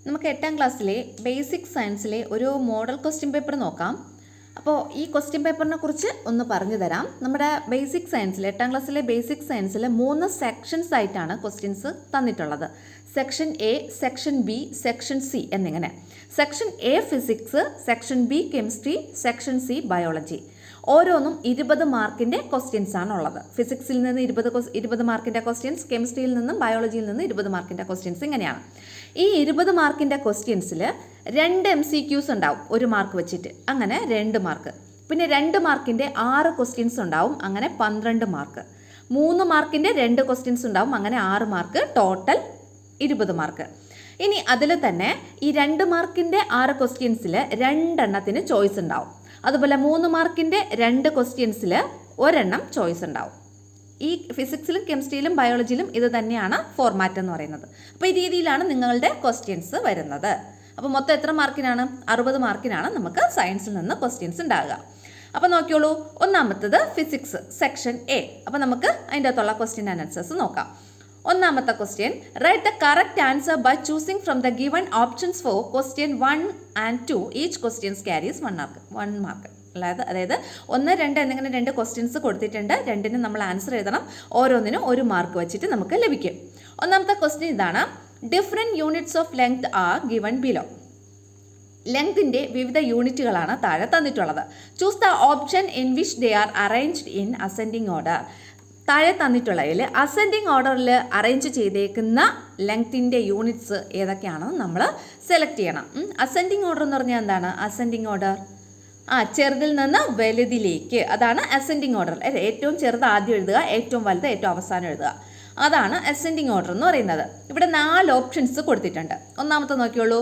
നമുക്ക് 8ാം ക്ലാസ്സിലെ ബേസിക് സയൻസിലെ ഒരു മോഡൽ ക്വസ്റ്റ്യൻ പേപ്പർ നോക്കാം. അപ്പോൾ ഈ ക്വസ്റ്റ്യൻ പേപ്പറിനെ കുറിച്ച് ഒന്ന് പറഞ്ഞു തരാം. നമ്മുടെ ബേസിക് സയൻസിൽ 8ാം ക്ലാസ്സിലെ ബേസിക് സയൻസിൽ 3 സെക്ഷൻസ് ആയിട്ടാണ് ക്വസ്റ്റ്യൻസ് തന്നിട്ടുള്ളത്. Section A, section B, section C എന്നിങ്ങനെ. Section A physics, section B chemistry, section C biology. ഓരോന്നും 20 മാർക്കിൻ്റെ ക്വസ്റ്റ്യൻസ് ആണുള്ളത്. ഫിസിക്സിൽ നിന്ന് 20 മാർക്കിൻ്റെ ക്വസ്റ്റ്യൻസ്, കെമിസ്ട്രിയിൽ നിന്നും ബയോളജിയിൽ നിന്ന് 20 മാർക്കിൻ്റെ ക്വസ്റ്റ്യൻസ് ഇങ്ങനെയാണ്. ഈ 20 മാർക്കിൻ്റെ ക്വസ്റ്റ്യൻസിൽ 2 MCQs ഉണ്ടാവും, 1 മാർക്ക് വെച്ചിട്ട്, അങ്ങനെ 2 മാർക്ക്. പിന്നെ 2 മാർക്കിൻ്റെ 6 ക്വസ്റ്റ്യൻസ് ഉണ്ടാവും, അങ്ങനെ 12 മാർക്ക്. 3 മാർക്കിൻ്റെ 2 ക്വസ്റ്റ്യൻസ് ഉണ്ടാവും, അങ്ങനെ 6 മാർക്ക്, ടോട്ടൽ 20 മാർക്ക്. ഇനി അതിൽ തന്നെ ഈ 2 മാർക്കിൻ്റെ 6 ക്വസ്റ്റ്യൻസിൽ 2 എണ്ണത്തിന് ചോയ്സ് ഉണ്ടാവും. അതുപോലെ 3 മാർക്കിൻ്റെ 2 ക്വസ്റ്റ്യൻസിൽ 1 എണ്ണം ചോയ്സ് ഉണ്ടാവും. ഈ ഫിസിക്സിലും കെമിസ്ട്രിയിലും ബയോളജിയിലും ഇത് തന്നെയാണ് ഫോർമാറ്റ് എന്ന് പറയുന്നത്. അപ്പോൾ ഈ രീതിയിലാണ് നിങ്ങളുടെ ക്വസ്റ്റ്യൻസ് വരുന്നത്. അപ്പോൾ മൊത്തം എത്ര മാർക്കിനാണ്? 60 മാർക്കിനാണ് നമുക്ക് സയൻസിൽ നിന്ന് ക്വസ്റ്റ്യൻസ് ഉണ്ടാകുക. അപ്പോൾ നോക്കിയോളൂ, ഒന്നാമത്തത് ഫിസിക്സ് സെക്ഷൻ എ. അപ്പോൾ നമുക്ക് അതിൻ്റെ അകത്തുള്ള ക്വസ്റ്റ്യൻ ആൻഡ് ആൻസേഴ്സ് നോക്കാം. ഒന്നാമത്തെ question, write the correct answer by choosing from the given options for question 1 and 2. Each questions carries 1 mark. അതായത് 1, 2 എന്നിങ്ങനെ 2 ക്വസ്റ്റ്യൻസ് കൊടുത്തിട്ടുണ്ട്. 2ന് നമ്മൾ ആൻസർ എഴുതണം. ഓരോന്നിനും 1 മാർക്ക് വെച്ചിട്ട് നമുക്ക് ലഭിക്കും. ഒന്നാമത്തെ ക്വസ്റ്റ്യൻ ഇതാണ്, different units of length are given below. ലെങ്തിൻ്റെ വിവിധ യൂണിറ്റുകളാണ് താഴെ തന്നിട്ടുള്ളത്. Choose the option in which they are arranged in ascending order. താഴെ തന്നിട്ടുള്ളതിൽ അസെൻഡിങ് ഓർഡറിൽ അറേഞ്ച് ചെയ്തേക്കുന്ന ലെങ്തിൻ്റെ യൂണിറ്റ്സ് ഏതൊക്കെയാണെന്ന് നമ്മൾ സെലക്ട് ചെയ്യണം. അസെൻഡിങ് ഓർഡർ എന്ന് പറഞ്ഞാൽ എന്താണ്? അസെൻഡിങ് ഓർഡർ ചെറുതിൽ നിന്ന് വലുതിലേക്ക്, അതാണ് അസെൻഡിങ് ഓർഡർ. ഏറ്റവും ചെറുത് ആദ്യം എഴുതുക, ഏറ്റവും വലുത് ഏറ്റവും അവസാനം എഴുതുക, അതാണ് അസെൻഡിങ് ഓർഡർ എന്ന് പറയുന്നത്. ഇവിടെ 4 ഓപ്ഷൻസ് കൊടുത്തിട്ടുണ്ട്. ഒന്നാമത്തെ നോക്കിയോളൂ.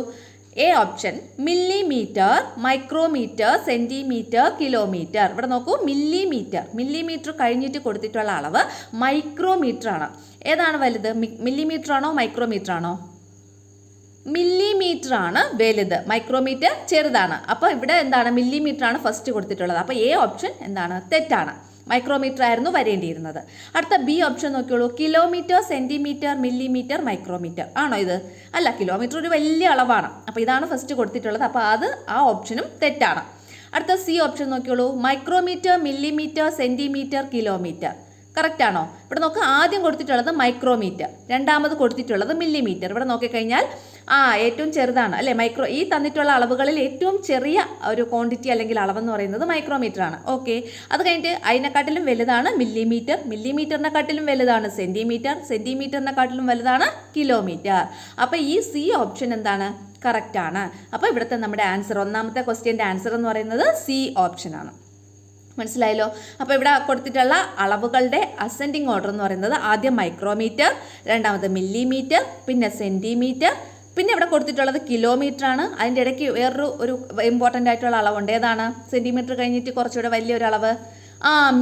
A option, millimetre, micrometre, centimetre, kilometre. ഇവിടെ നോക്കൂ, മില്ലിമീറ്റർ കഴിഞ്ഞിട്ട് കൊടുത്തിട്ടുള്ള അളവ് മൈക്രോമീറ്റർ ആണ്. ഏതാണ് വലുത്? മില്ലിമീറ്റർ ആണോ മൈക്രോമീറ്റർ ആണോ? മില്ലിമീറ്റർ ആണ് വലുത്, മൈക്രോമീറ്റർ ചെറുതാണ്. അപ്പോൾ ഇവിടെ എന്താണ്? മില്ലിമീറ്റർ ആണ് ഫസ്റ്റ് കൊടുത്തിട്ടുള്ളത്. അപ്പോൾ എ ഓപ്ഷൻ എന്താണ്? തെറ്റാണ്. മൈക്രോമീറ്റർ ആയിരുന്നു വരേണ്ടിയിരുന്നത്. അടുത്ത ബി ഓപ്ഷൻ നോക്കിയോളൂ. Kilometre, centimetre, millimetre, micrometre. ആണോ ഇത്? അല്ല, കിലോമീറ്റർ ഒരു വലിയ അളവാണ്. അപ്പോൾ ഇതാണ് ഫസ്റ്റ് കൊടുത്തിട്ടുള്ളത്. അപ്പോൾ ആ ഓപ്ഷനും തെറ്റാണ്. അടുത്ത സി ഓപ്ഷൻ നോക്കിയോളൂ. Micrometre, millimetre, centimetre, kilometre. Correct ആണോ? ഇവിടെ നോക്ക്, ആദ്യം കൊടുത്തിട്ടുള്ളത് മൈക്രോമീറ്റർ, രണ്ടാമത് കൊടുത്തിട്ടുള്ളത് മില്ലിമീറ്റർ. ഇവിടെ നോക്കിക്കഴിഞ്ഞാൽ ഏറ്റവും ചെറുതാണ് അല്ലേ മൈക്രോ. ഈ തന്നിട്ടുള്ള അളവുകളിൽ ഏറ്റവും ചെറിയ ഒരു ക്വാണ്ടിറ്റി അല്ലെങ്കിൽ അളവെന്ന് പറയുന്നത് മൈക്രോമീറ്റർ ആണ്. ഓക്കെ, അത് കഴിഞ്ഞിട്ട് അതിനെക്കാട്ടിലും വലുതാണ് മില്ലിമീറ്റർ, മില്ലിമീറ്ററിനെക്കാട്ടിലും വലുതാണ് സെൻറ്റിമീറ്റർ, സെൻറ്റിമീറ്ററിനെക്കാട്ടിലും വലുതാണ് കിലോമീറ്റർ. അപ്പോൾ ഈ സി ഓപ്ഷൻ എന്താണ്? കറക്റ്റ് ആണ്. അപ്പോൾ ഇവിടുത്തെ നമ്മുടെ ആൻസർ, ഒന്നാമത്തെ ക്വസ്റ്റ്യൻ്റെ ആൻസർ എന്ന് പറയുന്നത് സി ഓപ്ഷനാണ്. മനസ്സിലായല്ലോ? അപ്പോൾ ഇവിടെ കൊടുത്തിട്ടുള്ള അളവുകളുടെ അസെൻഡിങ് ഓർഡർ എന്ന് പറയുന്നത് ആദ്യം മൈക്രോമീറ്റർ, രണ്ടാമത് മില്ലിമീറ്റർ, പിന്നെ സെൻറ്റിമീറ്റർ, പിന്നെ ഇവിടെ കൊടുത്തിട്ടുള്ളത് കിലോമീറ്റർ ആണ്. അതിൻ്റെ ഇടയ്ക്ക് വേറൊരു ഇമ്പോർട്ടൻ്റ് ആയിട്ടുള്ള അളവുണ്ട്. ഏതാണ്? സെൻറ്റിമീറ്റർ കഴിഞ്ഞിട്ട് കുറച്ചുകൂടെ വലിയൊരു അളവ്,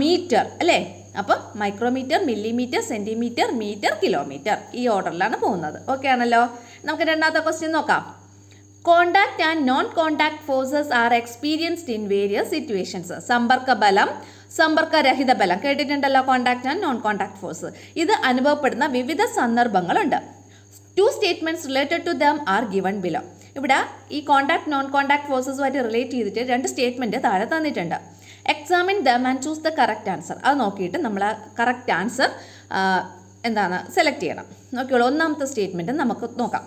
മീറ്റർ അല്ലേ? അപ്പം micrometre, millimetre, centimetre, metre, kilometre, ഈ ഓർഡറിലാണ് പോകുന്നത്. ഓക്കെ ആണല്ലോ? നമുക്ക് രണ്ടാമത്തെ ക്വസ്റ്റ്യൻ നോക്കാം. Contact and non contact forces are experienced in various situations. സമ്പർക്ക ബലം, സമ്പർക്കരഹിത ബലം കേട്ടിട്ടുണ്ടല്ലോ. Contact and non contact force ഇത് അനുഭവപ്പെടുന്ന വിവിധ സന്ദർഭങ്ങളുണ്ട്. 2 statements related to them are given below. ഇവിടെ ഈ കോണ്ടാക്ട് നോൺ കോണ്ടാക്ട് ഫോഴ്സസുമായിട്ട് റിലേറ്റ് ചെയ്തിട്ട് 2 സ്റ്റേറ്റ്മെൻറ്റ് താഴെ തന്നിട്ടുണ്ട്. Examine them and choose the correct answer. അത് നോക്കിയിട്ട് നമ്മൾ കറക്റ്റ് ആൻസർ എന്താണ് സെലക്ട് ചെയ്യണം. നോക്കിയോളൂ, ഒന്നാമത്തെ സ്റ്റേറ്റ്മെൻറ്റ് നമുക്ക് നോക്കാം.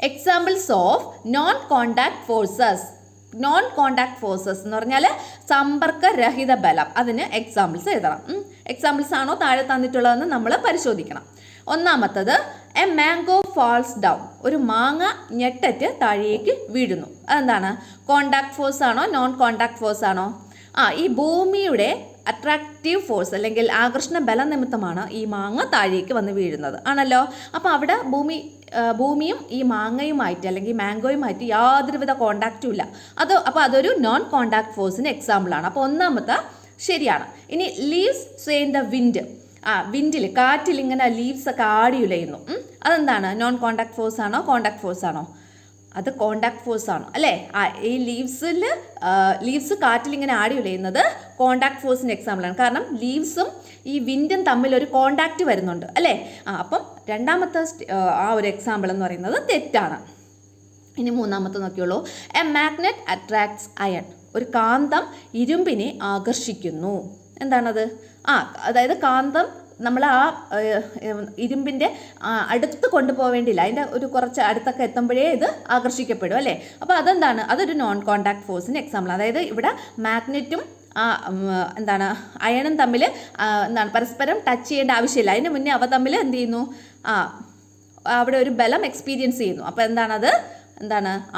Examples of non contact forces. Non contact forces എന്ന് പറഞ്ഞാൽ സമ്പർക്കരഹിത ബലം, അതിന് എക്സാമ്പിൾസ് എഴുതണം. എക്സാമ്പിൾസ് ആണോ താഴെ തന്നിട്ടുള്ളതെന്ന് നമ്മൾ പരിശോധിക്കണം. ഒന്നാമത്തത്, എ മാംഗോ ഫാൾസ് ഡൗൺ. ഒരു മാങ്ങ ഞെട്ടറ്റ് താഴേക്ക് വീഴുന്നു. അതെന്താണ്? കോണ്ടാക്ട് ഫോഴ്സ് ആണോ നോൺ കോണ്ടാക്ട് ഫോഴ്സ് ആണോ? ഈ ഭൂമിയുടെ അട്രാക്റ്റീവ് ഫോഴ്സ് അല്ലെങ്കിൽ ആകർഷണ ബലം നിമിത്തമാണ് ഈ മാങ്ങ താഴേക്ക് വന്ന് വീഴുന്നത്, ആണല്ലോ? അപ്പോൾ അവിടെ ഭൂമിയും ഈ മാങ്ങയുമായിട്ട് അല്ലെങ്കിൽ മാംഗോയുമായിട്ട് യാതൊരുവിധ കോണ്ടാക്റ്റും ഇല്ല. അപ്പോൾ അതൊരു നോൺ കോണ്ടാക്ട് ഫോഴ്സിന് എക്സാമ്പിളാണ്. അപ്പോൾ ഒന്നാമത്തെ ശരിയാണ്. ഇനി ലീവ്സ് സ്വേ ഇൻ ദ വിൻഡ്. വിൻഡിൽ, കാറ്റിൽ ഇങ്ങനെ ലീവ്സ് ഒക്കെ ആടി ഉലയുന്നു. അതെന്താണ്? നോൺ കോണ്ടാക്ട് ഫോഴ്സ് ആണോ കോണ്ടാക്ട് ഫോഴ്സ് ആണോ? അത് കോണ്ടാക്ട് ഫോഴ്സ് ആണ് അല്ലേ? ഈ ലീവ്സ് കാറ്റിൽ ഇങ്ങനെ ആടി ഉലയുന്നത് കോണ്ടാക്ട് ഫോഴ്സിന് എക്സാമ്പിളാണ്. കാരണം ലീവ്സും ഈ വിൻഡും തമ്മിൽ ഒരു കോണ്ടാക്റ്റ് വരുന്നുണ്ട് അല്ലേ? അപ്പം രണ്ടാമത്തെ ഒരു എക്സാമ്പിൾ എന്ന് പറയുന്നത് തെറ്റാണ്. ഇനി മൂന്നാമത്തെ നോക്കിയുള്ളൂ. A magnet attracts iron. ഒരു കാന്തം ഇരുമ്പിനെ ആകർഷിക്കുന്നു. എന്താണത്? അതായത് കാന്തം നമ്മൾ ആ ഇരുമ്പിൻ്റെ അടുത്ത് കൊണ്ടുപോവേണ്ടില്ല, അതിൻ്റെ ഒരു കുറച്ച് അടുത്തൊക്കെ എത്തുമ്പോഴേ ഇത് ആകർഷിക്കപ്പെടും അല്ലേ. അപ്പോൾ അതെന്താണ്? അതൊരു നോൺ കോണ്ടാക്ട് ഫോഴ്സിന് എക്സാമ്പിൾ. അതായത് ഇവിടെ മാഗ്നറ്റും അയണും തമ്മിൽ പരസ്പരം ടച്ച് ചെയ്യേണ്ട ആവശ്യമില്ല. അതിന് മുന്നേ അവ തമ്മിൽ എന്ത് ചെയ്യുന്നു? അവിടെ ഒരു ബലം എക്സ്പീരിയൻസ് ചെയ്യുന്നു. അപ്പോൾ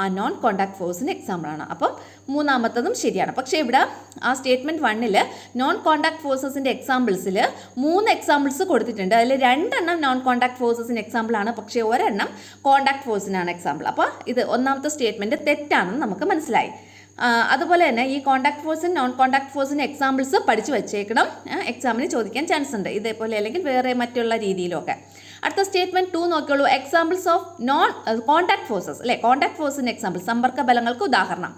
ആ നോൺ കോണ്ടാക്ട് ഫോഴ്സിന് എക്സാമ്പിളാണ്. അപ്പം മൂന്നാമത്തതും ശരിയാണ്. പക്ഷേ ഇവിടെ ആ സ്റ്റേറ്റ്മെൻറ്റ് 1-ൽ നോൺ കോണ്ടാക്ട് ഫോഴ്സസിൻ്റെ എക്സാമ്പിൾസിൽ 3 എക്സാമ്പിൾസ് കൊടുത്തിട്ടുണ്ട്. അതിൽ 2 നോൺ കോണ്ടാക്ട് ഫോഴ്സസിന് എക്സാമ്പിളാണ്, പക്ഷേ ഒരെണ്ണം കോണ്ടാക്ട് ഫോഴ്സിനാണ് എക്സാമ്പിൾ. അപ്പോൾ ഇത് ഒന്നാമത്തെ സ്റ്റേറ്റ്മെൻറ്റ് തെറ്റാണെന്ന് നമുക്ക് മനസ്സിലായി. അതുപോലെ തന്നെ ഈ കോണ്ടാക്ട് ഫോഴ്സിനും നോൺ കോണ്ടാക്ട് ഫോഴ്സിന് എക്സാമ്പിൾസ് പഠിച്ചു വെച്ചേക്കണം. എക്സാമിന് ചോദിക്കാൻ ചാൻസ് ഉണ്ട്, ഇതേപോലെ അല്ലെങ്കിൽ വേറെ മറ്റുള്ള രീതിയിലൊക്കെ. അടുത്ത സ്റ്റേറ്റ്മെൻറ്റ് 2 നോക്കിയുള്ളൂ. Examples of non contact forces അല്ലേ. കോണ്ടാക്ട് ഫോഴ്സിന് എക്സാമ്പിൾ, സമ്പർക്ക ബലങ്ങൾക്ക് ഉദാഹരണം.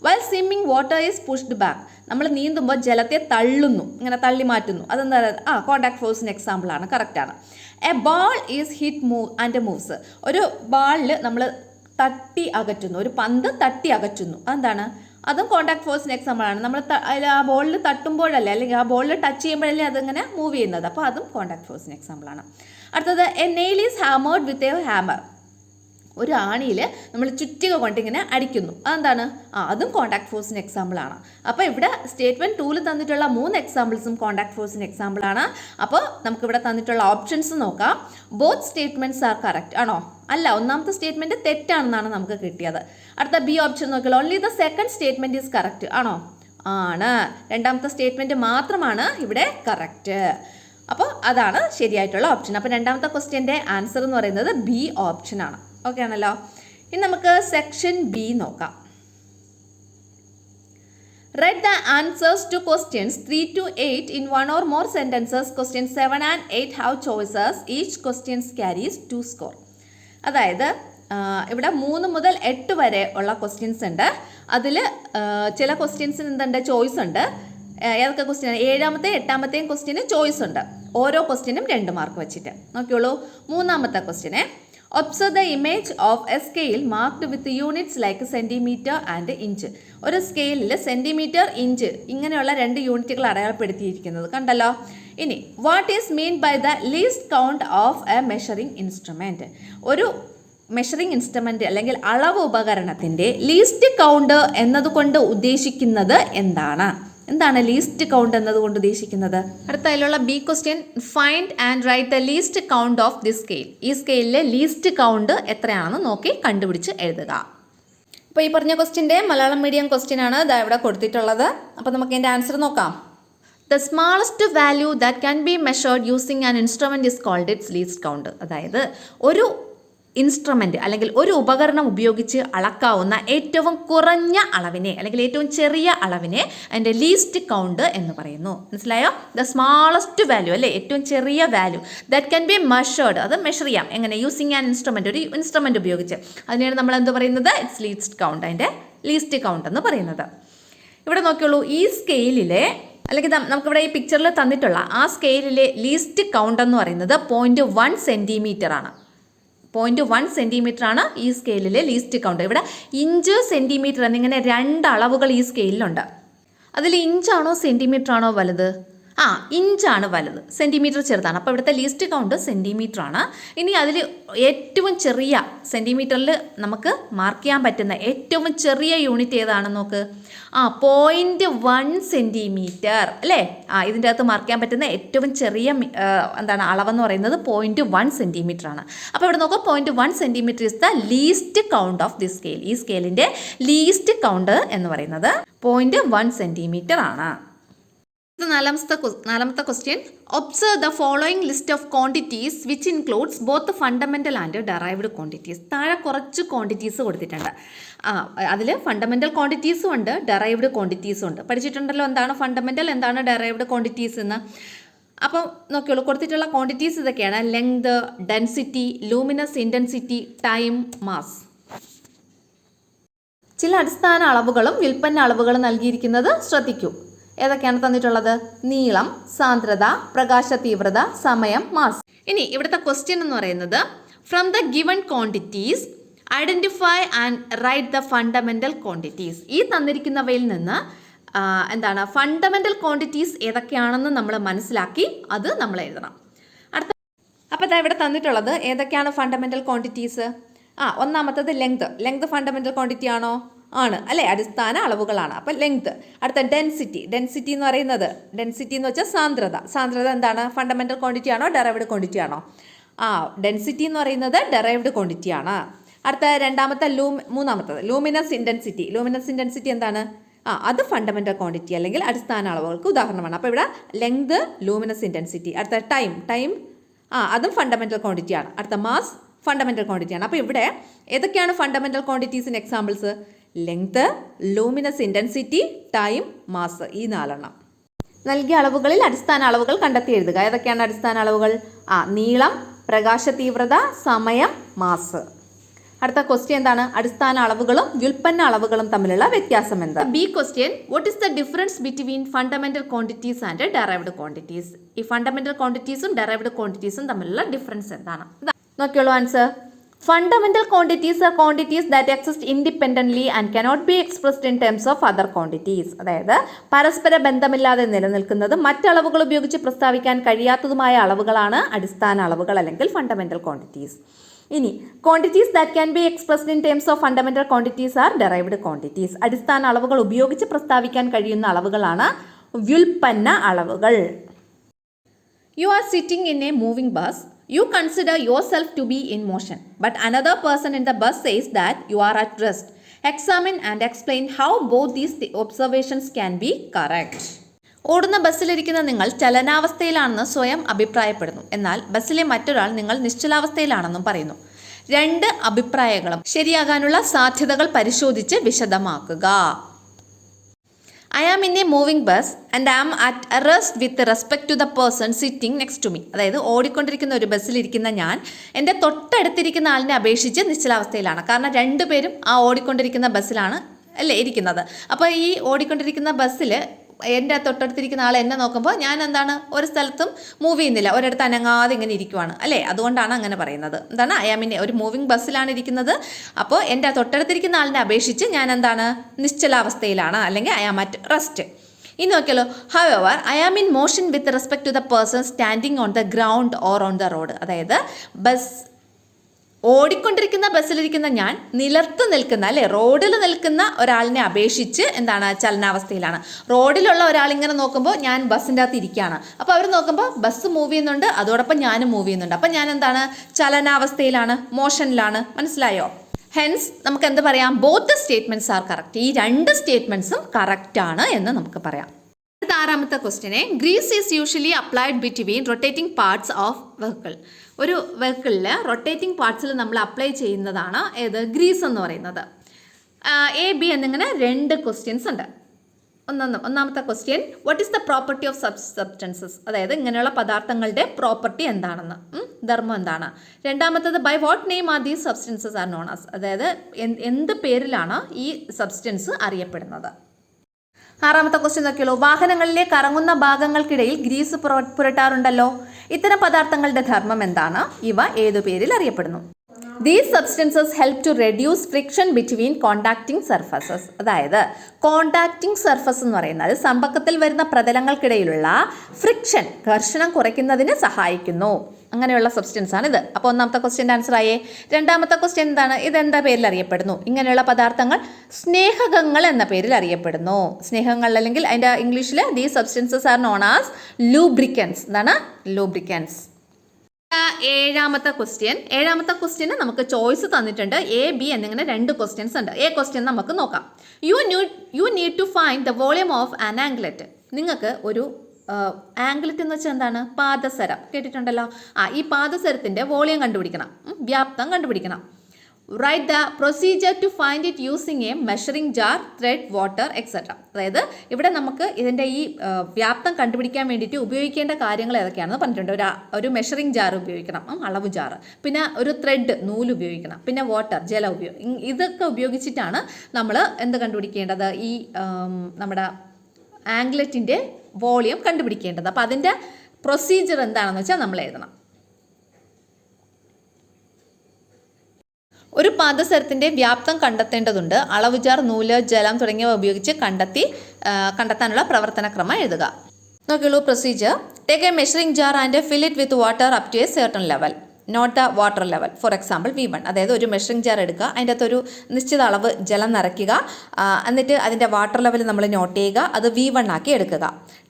While swimming water is pushed back. നമ്മൾ നീന്തുമ്പോൾ ജലത്തെ തള്ളുന്നു, ഇങ്ങനെ തള്ളി മാറ്റുന്നു. അതെന്താ? കോണ്ടാക്ട് ഫോഴ്സിന് എക്സാമ്പിളാണ്, കറക്റ്റാണ്. A ball is hit and moves. ഒരു ബാളിൽ നമ്മൾ തട്ടി അകറ്റുന്നു, ഒരു പന്ത് തട്ടി അകറ്റുന്നു. അതെന്താണ്? അതും കോണ്ടാക്ട് ഫോഴ്സിന് എക്സാമ്പിളാണ്. നമ്മൾ ആ ബോളിൽ തട്ടുമ്പോഴല്ലേ, അല്ലെങ്കിൽ ആ ബോളിൽ ടച്ച് ചെയ്യുമ്പോഴല്ലേ അതിങ്ങനെ മൂവ് ചെയ്യുന്നത്. അപ്പോൾ അതും കോണ്ടാക്ട് ഫോഴ്സിന് എക്സാമ്പിളാണ്. അടുത്തത് a nail is hammered with a hammer. ഒരു ആണിയിൽ നമ്മൾ ചുറ്റിക കൊണ്ടിങ്ങനെ അടിക്കുന്നു. അതെന്താണ്? അതും കോണ്ടാക്ട് ഫോഴ്സിന് എക്സാമ്പിളാണ്. അപ്പോൾ ഇവിടെ സ്റ്റേറ്റ്മെൻറ്റ് 2-ൽ തന്നിട്ടുള്ള 3 എക്സാമ്പിൾസും കോണ്ടാക്ട് ഫോഴ്സിന് എക്സാമ്പിളാണ്. അപ്പോൾ നമുക്കിവിടെ തന്നിട്ടുള്ള ഓപ്ഷൻസ് നോക്കാം. ബോത്ത് സ്റ്റേറ്റ്മെൻറ്റ്സ് ആർ കറക്റ്റ് ആണോ? അല്ല, ഒന്നാമത്തെ സ്റ്റേറ്റ്മെൻറ്റ് തെറ്റാണെന്നാണ് നമുക്ക് കിട്ടിയത്. അടുത്ത ബി ഓപ്ഷൻ നോക്കിയാൽ only the second statement is correct ആണോ? ആണ്. രണ്ടാമത്തെ സ്റ്റേറ്റ്മെൻറ്റ് മാത്രമാണ് ഇവിടെ കറക്റ്റ്. അപ്പോൾ അതാണ് ശരിയായിട്ടുള്ള ഓപ്ഷൻ. അപ്പോൾ രണ്ടാമത്തെ ക്വസ്റ്റ്യൻ്റെ ആൻസർ എന്ന് പറയുന്നത് ബി ഓപ്ഷനാണ്. ഓക്കെ ആണല്ലോ. ഇനി നമുക്ക് സെക്ഷൻ ബി നോക്കാം. Write the answers two questions 3 to 8 in 1 or more sentences. Questions 7 and 8 have choices. Each questions carries 2 score. അതായത് ഇവിടെ 3 മുതൽ 8 വരെ ഉള്ള ക്വസ്റ്റ്യൻസ് ഉണ്ട്. അതിൽ ചില ക്വസ്റ്റ്യൻസിന് എന്തുണ്ട്? ചോയ്സ് ഉണ്ട്. ഏതൊക്കെ ക്വസ്റ്റ്യൻ? 7-ാമത്തെ 8-ാമത്തെയും ക്വസ്റ്റ്യന് ചോയ്സ് ഉണ്ട്. ഓരോ ക്വസ്റ്റ്യനും 2 മാർക്ക് വെച്ചിട്ട്. നോക്കിയോളൂ. മൂന്നാമത്തെ ക്വസ്റ്റ്യനെ observe the image of a scale marked with units like centimetre and inch. ഒരു സ്കെയിലിൽ സെൻറ്റിമീറ്റർ, ഇഞ്ച് ഇങ്ങനെയുള്ള 2 യൂണിറ്റുകൾ അടയാളപ്പെടുത്തിയിരിക്കുന്നത് കണ്ടല്ലോ. ഇനി what is mean by the least count of a measuring instrument. ഒരു മെഷറിംഗ് ഇൻസ്ട്രുമെൻറ്റ് അല്ലെങ്കിൽ അളവ് ഉപകരണത്തിൻ്റെ ലീസ്റ്റ് കൗണ്ട് എന്നതുകൊണ്ട് ഉദ്ദേശിക്കുന്നത് എന്താണ്? ലീസ്റ്റ് കൗണ്ട് എന്നതുകൊണ്ട് ഉദ്ദേശിക്കുന്നത്? അടുത്ത അതിലുള്ള B question, find and write the least count of the scale. ഈ സ്കെയിലിലെ ലീസ്റ്റ് കൗണ്ട് എത്രയാണെന്ന് നോക്കി കണ്ടുപിടിച്ച് എഴുതുക. അപ്പോൾ ഈ പറഞ്ഞ ക്വസ്റ്റ്യൻ്റെ മലയാളം മീഡിയം ക്വസ്റ്റ്യൻ ആണ് ഇതാ ഇവിടെ കൊടുത്തിട്ടുള്ളത്. അപ്പോൾ നമുക്ക് ഇതിൻ്റെ ആൻസർ നോക്കാം. The smallest value that can be measured using an instrument is called its least count. അതായത് ഒരു ഇൻസ്ട്രുമെൻ്റ് അല്ലെങ്കിൽ ഒരു ഉപകരണം ഉപയോഗിച്ച് അളക്കാവുന്ന ഏറ്റവും കുറഞ്ഞ അളവിനെ അല്ലെങ്കിൽ ഏറ്റവും ചെറിയ അളവിനെ അതിൻ്റെ ലീസ്റ്റ് കൗണ്ട് എന്ന് പറയുന്നു. മനസ്സിലായോ? ദ സ്മാളസ്റ്റ് വാല്യൂ അല്ലേ, ഏറ്റവും ചെറിയ value that can be measured. അത് മെഷർ ചെയ്യാം എങ്ങനെ? യൂസിങ് ആൻ ഇൻസ്ട്രുമെൻ്റ്, ഒരു ഇൻസ്ട്രുമെൻ്റ് ഉപയോഗിച്ച്. അതിനെയാണ് നമ്മൾ എന്ത് പറയുന്നത്? ഇറ്റ്സ് ലീസ്റ്റ് കൗണ്ട്, അതിൻ്റെ ലീസ്റ്റ് കൗണ്ട് എന്ന് പറയുന്നത്. ഇവിടെ നോക്കിയോളൂ. ഈ സ്കെയിലിലെ അല്ലെങ്കിൽ നമുക്കിവിടെ ഈ പിക്ചറിൽ തന്നിട്ടുള്ള ആ സ്കെയിലിലെ ലീസ്റ്റ് കൗണ്ട് എന്ന് പറയുന്നത് 0.1 സെൻറ്റിമീറ്റർ ആണ്. 0.1 സെൻറ്റിമീറ്റർ ആണ് ഈ സ്കെയിലിലെ ലീസ്റ്റ് കൗണ്ട്. ഇവിടെ ഇഞ്ച്, സെൻറ്റിമീറ്റർ എന്നിങ്ങനെ 2 അളവുകൾ ഈ സ്കെയിലുണ്ട്. അതിൽ ഇഞ്ചാണോ സെൻറ്റിമീറ്റർ ആണോ വലുത്? ഇഞ്ചാണ് വലുത്, സെൻറ്റിമീറ്റർ ചെറുതാണ്. അപ്പോൾ ഇവിടുത്തെ ലീസ്റ്റ് കൗണ്ട് സെൻറ്റിമീറ്റർ ആണ്. ഇനി അതിൽ ഏറ്റവും ചെറിയ സെൻറ്റിമീറ്ററിൽ നമുക്ക് മാർക്ക് ചെയ്യാൻ പറ്റുന്ന ഏറ്റവും ചെറിയ യൂണിറ്റ് ഏതാണെന്ന് നോക്ക്. 0.1 സെൻറ്റിമീറ്റർ അല്ലേ. ഇതിൻ്റെ അകത്ത് മാർക്ക് ചെയ്യാൻ പറ്റുന്ന ഏറ്റവും ചെറിയ അളവെന്ന് പറയുന്നത് 0.1 സെൻറ്റിമീറ്റർ ആണ്. അപ്പോൾ ഇവിടെ നോക്കുക, 0.1 centimetre is the least count of the scale. ഈ സ്കെയിലിൻ്റെ ലീസ്റ്റ് കൗണ്ട് എന്ന് പറയുന്നത് 0.1 സെൻറ്റിമീറ്റർ ആണ്. നാലാമത്തെ question, observe the following list of quantities which includes both fundamental and derived quantities. താഴെ കുറച്ച് ക്വാണ്ടിറ്റീസ് കൊടുത്തിട്ടുണ്ട്. അതിൽ ഫണ്ടമെൻ്റൽ ക്വാണ്ടിറ്റീസും ഉണ്ട്, ഡെറൈവ്ഡ് ക്വാണ്ടിറ്റീസും ഉണ്ട്. പഠിച്ചിട്ടുണ്ടല്ലോ എന്താണ് ഫണ്ടമെൻ്റൽ, എന്താണ് ഡെറൈവ്ഡ് ക്വാണ്ടിറ്റീസ് എന്ന്. അപ്പം നോക്കിയോളൂ, കൊടുത്തിട്ടുള്ള ക്വാണ്ടിറ്റീസ് ഇതൊക്കെയാണ്: length, density, luminous intensity, time, mass. ചില അടിസ്ഥാന അളവുകളും വ്യുൽപ്പന്ന അളവുകളും നൽകിയിരിക്കുന്നത് ശ്രദ്ധിക്കൂ. ഏതൊക്കെയാണ് തന്നിട്ടുള്ളത്? നീളം, സാന്ദ്രത, പ്രകാശ തീവ്രത, സമയം, മാസ്. ഇനി ഇവിടുത്തെ ക്വസ്റ്റ്യൻ എന്ന് പറയുന്നത്, from the given quantities identify and write the fundamental quantities. ഈ തന്നിരിക്കുന്നവയിൽ നിന്ന് എന്താണ് ഫണ്ടമെൻ്റൽ ക്വാണ്ടിറ്റീസ് ഏതൊക്കെയാണെന്ന് നമ്മൾ മനസ്സിലാക്കി അത് നമ്മൾ എഴുതണം. അടുത്ത അപ്പോൾ ഇതാ ഇവിടെ തന്നിട്ടുള്ളത് ഏതൊക്കെയാണ് ഫണ്ടമെൻ്റൽ ക്വാണ്ടിറ്റീസ്. ഒന്നാമത്തത് ലെങ്ത് ഫണ്ടമെൻ്റൽ ക്വാണ്ടിറ്റി ആണോ? ആണ് അല്ലേ, അടിസ്ഥാന അളവുകളാണ്. അപ്പം ലെങ്ത്. അടുത്ത ഡെൻസിറ്റി എന്ന് പറയുന്നത്, ഡെൻസിറ്റി എന്ന് വെച്ചാൽ സാന്ദ്രത എന്താണ്, ഫണ്ടമെൻ്റൽ ക്വാണ്ടിറ്റി ആണോ ഡെറൈവ്ഡ് ക്വാണ്ടിറ്റി ആണോ? ഡെൻസിറ്റി എന്ന് പറയുന്നത് ഡെറൈവ്ഡ് ക്വാണ്ടിറ്റി ആണ്. അടുത്ത മൂന്നാമത്തത് ലൂമിനസ് ഇൻറ്റൻസിറ്റി എന്താണ്? അത് ഫണ്ടമെൻ്റൽ ക്വാണ്ടിറ്റി അല്ലെങ്കിൽ അടിസ്ഥാന അളവുകൾക്ക് ഉദാഹരണമാണ്. അപ്പോൾ ഇവിടെ ലെങ്ത്, ലൂമിനസ് ഇൻറ്റൻസിറ്റി. അടുത്ത ടൈം അതും ഫണ്ടമെൻ്റൽ ക്വാണ്ടിറ്റി ആണ്. അടുത്ത മാസ് ഫണ്ടമെൻ്റൽ ക്വാണ്ടിറ്റി ആണ്. അപ്പോൾ ഇവിടെ ഏതൊക്കെയാണ് ഫണ്ടമെൻ്റൽ ക്വാണ്ടിറ്റീസിന് examples? Length, luminous intensity, time, mass, ഈ 4 നൽകിയ അളവുകളിൽ അടിസ്ഥാന അളവുകൾ കണ്ടെത്തി എഴുതുക. ഏതൊക്കെയാണ് അടിസ്ഥാന അളവുകൾ? നീളം, പ്രകാശ തീവ്രത, സമയം, മാസ്. അടുത്ത ക്വസ്റ്റ്യൻ എന്താണ്? അടിസ്ഥാന അളവുകളും വ്യുൽപ്പന്ന അളവുകളും തമ്മിലുള്ള വ്യത്യാസം എന്താ? B question, what is the difference between fundamental quantities and derived quantities? ഈ ഫണ്ടമെന്റൽ ക്വാണ്ടിറ്റീസും ഡെറൈവ്ഡ് ക്വാണ്ടിറ്റീസും തമ്മിലുള്ള ഡിഫറൻസ് എന്താണ്? നോക്കിയോളൂ answer. Fundamental quantities are quantities that exist independently and cannot be expressed in terms of other quantities. അതായത് പരസ്പര ബന്ധമില്ലാതെ നിലനിൽക്കുന്നതും മറ്റളവുകൾ ഉപയോഗിച്ച് പ്രസ്താവിക്കാൻ കഴിയാത്തതുമായ അളവുകളാണ് അടിസ്ഥാന അളവുകൾ അല്ലെങ്കിൽ ഫണ്ടമെന്റൽ ക്വാണ്ടിറ്റീസ്. ഇനി quantities that can B expressed in terms of fundamental quantities R derived quantities. അടിസ്ഥാന അളവുകൾ ഉപയോഗിച്ച് പ്രസ്താവിക്കാൻ കഴിയുന്ന അളവുകളാണ് വ്യുൽപ്പന്ന അളവുകൾ. You are sitting in A moving bus. You consider yourself to be in motion, but another person in the bus says that you are at rest. Examine and explain how both these observations can be correct. ഓടുന്ന ബസ്സിലിരിക്കുന്ന നിങ്ങൾ ചലനാവസ്ഥയിലാണെന്ന് സ്വയം അഭിപ്രായപ്പെടുന്നു. എന്നാൽ ബസ്സിലെ മറ്റൊരാൾ നിങ്ങൾ നിശ്ചലാവസ്ഥയിലാണെന്നും പറയുന്നു. 2 അഭിപ്രായങ്ങളും ശരിയാകാനുള്ള സാധ്യതകൾ പരിശോധിച്ച് വിശദമാക്കുക. I am in a moving bus and I am at rest with respect to the person sitting next to me. അതായത് ഓടിക്കൊണ്ടിരിക്കുന്ന ഒരു ബസ്സിലിരിക്കുന്ന ഞാൻ എൻ്റെ തൊട്ടടുത്തിരിക്കുന്ന ആളിനെ അപേക്ഷിച്ച് നിശ്ചലാവസ്ഥയിലാണ്. കാരണം 2 പേരും ആ ഓടിക്കൊണ്ടിരിക്കുന്ന ബസ്സിലാണ് അല്ലേ ഇരിക്കുന്നത്. അപ്പോൾ ഈ ഓടിക്കൊണ്ടിരിക്കുന്ന ബസ്സിൽ എൻ്റെ തൊട്ടടുത്തിരിക്കുന്ന ആൾ എന്നെ നോക്കുമ്പോൾ ഞാൻ എന്താണ് ഒരു സ്ഥലത്തും മൂവ് ചെയ്യുന്നില്ല, ഒരിടത്ത് അനങ്ങാതെ ഇങ്ങനെ ഇരിക്കുവാണ് അല്ലേ. അതുകൊണ്ടാണ് അങ്ങനെ പറയുന്നത്. എന്താണ്, അയാമിൻ്റെ ഒരു മൂവിങ് ബസ്സിലാണ് ഇരിക്കുന്നത്. അപ്പോൾ എൻ്റെ തൊട്ടടുത്തിരിക്കുന്ന ആളിനെ അപേക്ഷിച്ച് ഞാൻ എന്താണ് നിശ്ചലാവസ്ഥയിലാണ് അല്ലെങ്കിൽ ഐ ആം അറ്റ് റെസ്റ്റ്. ഇനി നോക്കിയാലോ, however I am in motion with respect to the person standing on the ground or on the road. അതായത് ഓടിക്കൊണ്ടിരിക്കുന്ന ബസ്സിലിരിക്കുന്ന ഞാൻ നിലത്ത് നിൽക്കുന്ന അല്ലേ റോഡിൽ നിൽക്കുന്ന ഒരാളിനെ അപേക്ഷിച്ച് എന്താണ് ചലനാവസ്ഥയിലാണ്. റോഡിലുള്ള ഒരാളിങ്ങനെ നോക്കുമ്പോൾ ഞാൻ ബസ്സിൻ്റെ അകത്ത് ഇരിക്കുകയാണ്. അപ്പോൾ അവർ നോക്കുമ്പോൾ ബസ് മൂവ് ചെയ്യുന്നുണ്ട്, അതോടൊപ്പം ഞാനും മൂവ് ചെയ്യുന്നുണ്ട്. അപ്പം ഞാൻ എന്താണ് ചലനാവസ്ഥയിലാണ്, മോഷനിലാണ്. മനസ്സിലായോ? ഹെൻസ് നമുക്ക് എന്ത് പറയാം, ബോത്ത് സ്റ്റേറ്റ്മെൻറ്റ്സ് ആർ കറക്റ്റ്. ഈ 2 സ്റ്റേറ്റ്മെൻറ്റ്സും കറക്റ്റാണ് എന്ന് നമുക്ക് പറയാം. 6ാമത്തെ ക്വസ്റ്റ്യനെ, grease is usually applied between rotating parts of vehicle. ഒരു വെഹിക്കിളിൽ റൊട്ടേറ്റിംഗ് പാർട്സിൽ നമ്മൾ അപ്ലൈ ചെയ്യുന്നതാണ് ഏത്, ഗ്രീസ് എന്ന് പറയുന്നത്. എ ബി എന്നിങ്ങനെ 2 ക്വസ്റ്റ്യൻസ് ഉണ്ട്. ഒന്നാമത്തെ question, what is the property of substances? അതായത് ഇങ്ങനെയുള്ള പദാർത്ഥങ്ങളുടെ പ്രോപ്പർട്ടി എന്താണെന്ന്, ധർമ്മം എന്താണ്. രണ്ടാമത്തത്, by what name are these substances are known as? അതായത് എന്ത് പേരിലാണ് ഈ സബ്സ്റ്റൻസ് അറിയപ്പെടുന്നത്. 6ാമത്തെ ക്വസ്റ്റ്യൻ നോക്കിയുള്ളൂ, വാഹനങ്ങളിലെ കറങ്ങുന്ന ഭാഗങ്ങൾക്കിടയിൽ ഗ്രീസ് പുരട്ടാറുണ്ടല്ലോ. ഇത്തരം പദാർത്ഥങ്ങളുടെ ധർമ്മം എന്താണ്? ഇവ ഏതു പേരിൽ അറിയപ്പെടുന്നു? These substances help to reduce friction between contacting surfaces. അതായത് കോണ്ടാക്റ്റിംഗ് സർഫസ് എന്ന് പറയുന്നത് സമ്പർക്കത്തിൽ വരുന്ന പ്രതലങ്ങൾക്കിടയിലുള്ള ഫ്രിക്ഷൻ, ഘർഷണം കുറയ്ക്കുന്നതിന് സഹായിക്കുന്നു. അങ്ങനെയുള്ള സബ്സ്റ്റൻസ് ആണ് ഇത്. അപ്പോൾ ഒന്നാമത്തെ ക്വസ്റ്റ്യൻ്റെ ആൻസർ ആയേ. രണ്ടാമത്തെ ക്വസ്റ്റ്യൻ എന്താണ്, ഇതെന്താ പേരിൽ അറിയപ്പെടുന്നു? ഇങ്ങനെയുള്ള പദാർത്ഥങ്ങൾ സ്നേഹകങ്ങൾ എന്ന പേരിൽ അറിയപ്പെടുന്നു. സ്നേഹങ്ങൾ അല്ലെങ്കിൽ അതിൻ്റെ ഇംഗ്ലീഷിൽ these substances are known as lubricants. എന്താണ് ലൂബ്രിക്കൻസ്. 7ാമത്തെ ക്വസ്റ്റ്യന് നമുക്ക് ചോയ്സ് തന്നിട്ടുണ്ട്. എ ബി എന്നിങ്ങനെ 2 ക്വസ്റ്റ്യൻസ് ഉണ്ട്. എ ക്വസ്റ്റ്യൻ നമുക്ക് നോക്കാം. You need to find the volume of an anklet. നിങ്ങൾക്ക് ഒരു ആംഗ്ലെറ്റ് എന്ന് വെച്ചാൽ എന്താണ്, പാദസരം കേട്ടിട്ടുണ്ടല്ലോ. ഈ പാദസരത്തിൻ്റെ വോളിയം കണ്ടുപിടിക്കണം, വ്യാപ്തം കണ്ടുപിടിക്കണം. Write the procedure to find it using a measuring jar, thread, water etcetera. അതായത് ഇവിടെ നമുക്ക് ഇതിൻ്റെ ഈ വ്യാപ്തം കണ്ടുപിടിക്കാൻ വേണ്ടിയിട്ട് ഉപയോഗിക്കേണ്ട കാര്യങ്ങൾ ഏതൊക്കെയാണെന്ന് പറഞ്ഞിട്ടുണ്ട്. ഒരു മെഷറിംഗ് ജാർ ഉപയോഗിക്കണം, അളവ് ജാർ. പിന്നെ ഒരു ത്രെഡ്, നൂല് ഉപയോഗിക്കണം. പിന്നെ വാട്ടർ, ജലം ഇതൊക്കെ ഉപയോഗിച്ചിട്ടാണ് നമ്മൾ എന്ത് കണ്ടുപിടിക്കേണ്ടത്, ഈ നമ്മുടെ ആംഗ്ലെറ്റിൻ്റെ വോളിയം കണ്ടുപിടിക്കേണ്ടത്. അപ്പോൾ അതിൻ്റെ പ്രൊസീജിയർ എന്താണെന്ന് വെച്ചാൽ നമ്മൾ എഴുതണം. ഒരു പാദസരത്തിൻ്റെ വ്യാപ്തം കണ്ടെത്തേണ്ടതുണ്ട്. അളവ് ജാർ, നൂല്, ജലം തുടങ്ങിയവ ഉപയോഗിച്ച് കണ്ടെത്താനുള്ള പ്രവർത്തനക്രമം എഴുതുക. നോക്കിയുള്ളൂ procedure. Take a measuring jar and fill it with water up to a certain level. Note the water level. For example V1. അതായത് ഒരു മെഷറിംഗ് ജാർ എടുക്കുക, അതിൻ്റെ അകത്തൊരു നിശ്ചിത അളവ് ജലം നിറയ്ക്കുക, എന്നിട്ട് അതിൻ്റെ വാട്ടർ ലെവൽ നമ്മൾ നോട്ട് ചെയ്യുക, അത് V1 ആക്കി എടുക്കുക.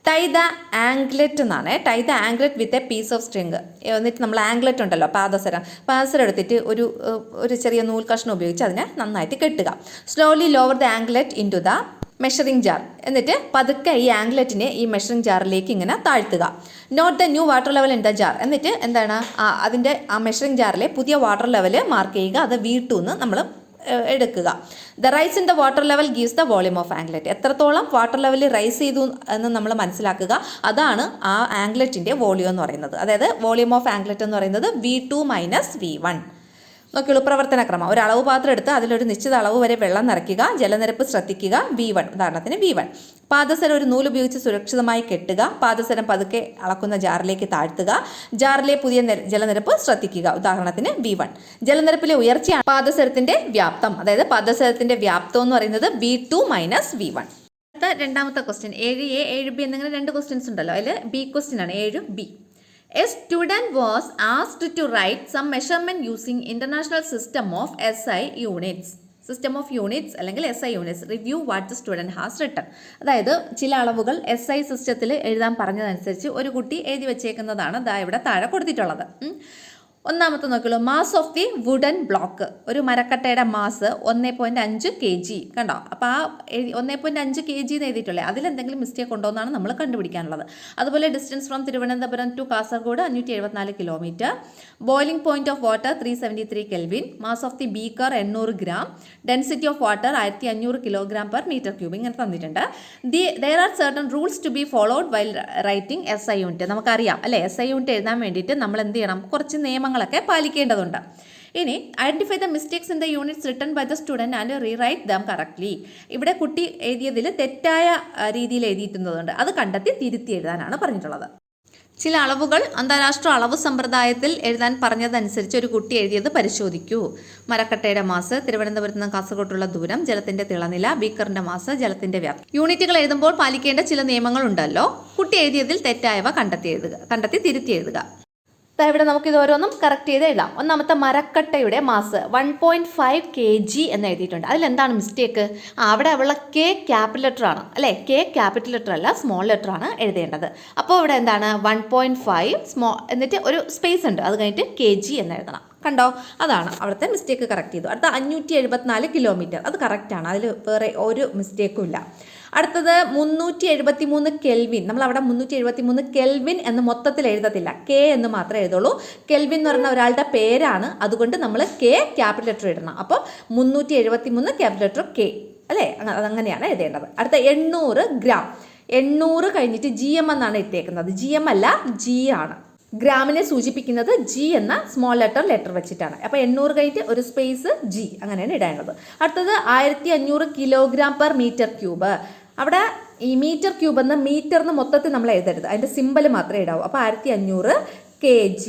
ടൈ ദ ആംഗ്ലെറ്റ് എന്നാണ്. Tie the anklet with a piece of string. എന്നിട്ട് നമ്മൾ ആംഗ്ലെറ്റ് ഉണ്ടല്ലോ, പാദസരം എടുത്തിട്ട് ഒരു ചെറിയ നൂൽ കഷ്ണം ഉപയോഗിച്ച് അതിനെ നന്നായിട്ട് കെട്ടുക. Slowly lower the anklet into the measuring jar. എന്നിട്ട് പതുക്കെ ഈ ആംഗ്ലെറ്റിനെ ഈ മെഷറിംഗ് ജാറിലേക്ക് ഇങ്ങനെ താഴ്ത്തുക. Note the new water level in the jar. എന്നിട്ട് എന്താണ് അതിൻ്റെ ആ മെഷറിംഗ് ജാറിലെ പുതിയ വാട്ടർ ലെവൽ മാർക്ക് ചെയ്യുക, അത് V2 എന്ന് നമ്മൾ എടുക്കുക. The rise in the water level gives the volume of anklet. എത്രത്തോളം വാട്ടർ ലെവൽ റൈസ് ചെയ്തു എന്ന് നമ്മൾ മനസ്സിലാക്കുക, അതാണ് ആ ആംഗ്ലെറ്റിൻ്റെ വോളിയം എന്ന് പറയുന്നത്. അതായത് വോളിയം ഓഫ് ആംഗ്ലെറ്റ് എന്ന് പറയുന്നത് V2 - V1. നോക്കിയുള്ളൂ പ്രവർത്തനക്രമം. ഒരു അളവ് പാത്രം എടുത്ത് അതിലൊരു നിശ്ചിത അളവ് വരെ വെള്ളം നിറയ്ക്കുക, ജലനിരപ്പ് ശ്രദ്ധിക്കുക, V1. ഉദാഹരണത്തിന് V1. പാദസരം ഒരു നൂല് ഉപയോഗിച്ച് സുരക്ഷിതമായി കെട്ടുക, പാദസരം പതുക്കെ അളക്കുന്ന ജാറിലേക്ക് താഴ്ത്തുക, ജാറിലെ പുതിയ ജലനിരപ്പ് ശ്രദ്ധിക്കുക, ഉദാഹരണത്തിന് V1. ജലനിരപ്പിലെ ഉയർച്ചയാണ് പാദസരത്തിന്റെ വ്യാപ്തം. അതായത് പാദസരത്തിന്റെ വ്യാപ്തം എന്ന് പറയുന്നത് V2 - V1. രണ്ടാമത്തെ ക്വസ്റ്റ്യൻ 7A 7B എന്നിങ്ങനെ 2 ക്വസ്റ്റ്യൻസ് ഉണ്ടല്ലോ. അതിൽ B ക്വസ്റ്റ്യൻ ആണ് 7B. A student was asked to write some measurement using International System of SI Units. System of units അല്ലെങ്കിൽ SI units. Review what the student has written. അതായത് ചില അളവുകൾ SI സിസ്റ്റത്തിൽ എഴുതാൻ പറഞ്ഞതനുസരിച്ച് ഒരു കുട്ടി എഴുതി വെച്ചേക്കുന്നതാണ് ഇവിടെ താഴെ കൊടുത്തിട്ടുള്ളത്. ഒന്നാമത്തെ നോക്കിയുള്ളൂ. Mass of the wooden block. ഒരു മരക്കട്ടയുടെ മാസ് 1.5 kg. കണ്ടോ? അപ്പോൾ ആ 1.5 kg എന്ന് എഴുതിയിട്ടുള്ളത് അതിലെന്തെങ്കിലും മിസ്റ്റേക്ക് ഉണ്ടോ എന്നാണ് നമ്മൾ കണ്ടുപിടിക്കാനുള്ളത്. അതുപോലെ distance from Thiruvananthapuram to Kasaragod 574 kilometre. Boiling point of water 373 kelvin. Mass of the beaker 800 gram. Density of water 1500 kilogram per metre cube. ഇങ്ങനെ തന്നിട്ടുണ്ട്. There are certain rules to be followed while writing SI unit. നമുക്കറിയാം അല്ലേ, SI unit എഴുതാൻ വേണ്ടിയിട്ട് നമ്മൾ എന്ത് ചെയ്യണം, കുറച്ച് നിയമങ്ങളൊക്കെ പാലിക്കേണ്ടതുണ്ട്. ഇനി identify the mistakes in the units written by the student and rewrite them correctly. ഇവിടെ കുട്ടി എഴുതിയതിൽ തെറ്റായ രീതിയിൽ എഴുതിയിട്ടുള്ളതുണ്ട്, അത് കണ്ടെത്തി തിരുത്തി എഴുതാനാണ് പറഞ്ഞിട്ടുള്ളത്. ചില അളവുകൾ അന്താരാഷ്ട്ര അളവ് സമ്പ്രദായത്തിൽ എഴുതാൻ പറഞ്ഞതനുസരിച്ച് ഒരു കുട്ടി എഴുതിയത് പരിശോധിക്കൂ. മരക്കട്ടയുടെ മാസ്, തിരുവനന്തപുരത്ത് നിന്ന് കാസർഗോട്ടുള്ള ദൂരം, ജലത്തിന്റെ തിളനില, ബീക്കറിന്റെ മാസ്, ജലത്തിന്റെ വ്യാപ്തി. യൂണിറ്റുകൾ എഴുതുമ്പോൾ പാലിക്കേണ്ട ചില നിയമങ്ങളുണ്ടല്ലോ. കുട്ടി എഴുതിയതിൽ തെറ്റായവ കണ്ടെത്തി തിരുത്തി എഴുതുക. ഇവിടെ നമുക്ക് ഇത് ഓരോന്നും കറക്റ്റ് ചെയ്ത് എഴുതാം. ഒന്നാമത്തെ മരക്കട്ടയുടെ മാസ് 1.5 kg എന്ന് എഴുതിയിട്ടുണ്ട്. അതിലെന്താണ് മിസ്റ്റേക്ക്? അവിടെ അവളുടെ K ക്യാപിറ്റൽ ലെറ്റർ ആണ് അല്ലേ, K ക്യാപിറ്റൽ ലെറ്റർ അല്ല സ്മോൾ ലെറ്റർ ആണ് എഴുതേണ്ടത്. അപ്പോൾ ഇവിടെ എന്താണ് 1.5 സ്മോൾ എന്നിട്ട് ഒരു സ്പേസ് ഉണ്ട്, അത് കഴിഞ്ഞിട്ട് kg എന്ന് എഴുതണം. കണ്ടോ? അതാണ് അവിടുത്തെ മിസ്റ്റേക്ക് കറക്റ്റ് ചെയ്തു. അടുത്ത 574 കിലോമീറ്റർ, അത് കറക്റ്റാണ്, അതിൽ വേറെ ഒരു മിസ്റ്റേക്കും ഇല്ല. അടുത്തത് 373 കെൽവിൻ. നമ്മൾ അവിടെ 373 കെൽവിൻ എന്ന് മൊത്തത്തിൽ എഴുതത്തില്ല, K എന്ന് മാത്രമേ എഴുതുള്ളൂ. കെൽവിൻ എന്ന് പറഞ്ഞ ഒരാളുടെ പേരാണ്, അതുകൊണ്ട് നമ്മൾ K ക്യാപിറ്റൽ ലെറ്റർ ഇടണം. അപ്പോൾ 373 ക്യാപിറ്റൽ ലെറ്റർ K അല്ലേ, അതങ്ങനെയാണ് എഴുതേണ്ടത്. അടുത്ത 800 ഗ്രാം. 800 കഴിഞ്ഞിട്ട് GM എന്നാണ് ഇട്ടേക്കുന്നത്, GM അല്ല G ആണ്. ഗ്രാമിനെ സൂചിപ്പിക്കുന്നത് G എന്ന സ്മോൾ ലെറ്റർ വെച്ചിട്ടാണ്. അപ്പോൾ 800 കഴിഞ്ഞിട്ട് ഒരു സ്പേസ് G, അങ്ങനെയാണ് ഇടേണ്ടത്. അടുത്തത് 1500 കിലോഗ്രാം പെർ മീറ്റർ ക്യൂബ്. അവിടെ ഈ മീറ്റർ ക്യൂബ് എന്ന് മീറ്ററിന് മൊത്തത്തിൽ നമ്മൾ എഴുതരുത്, അതിൻ്റെ സിമ്പൽ മാത്രമേ ഇടാവൂ. അപ്പോൾ 1500 kg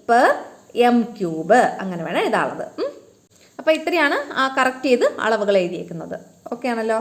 പെർ m3 അങ്ങനെ വേണം എഴുതാനുള്ളത്. അപ്പോൾ ഇത്രയാണ് കറക്റ്റ് ചെയ്ത് അളവുകൾ എഴുതിയേക്കുന്നത്. ഓക്കെ ആണല്ലോ.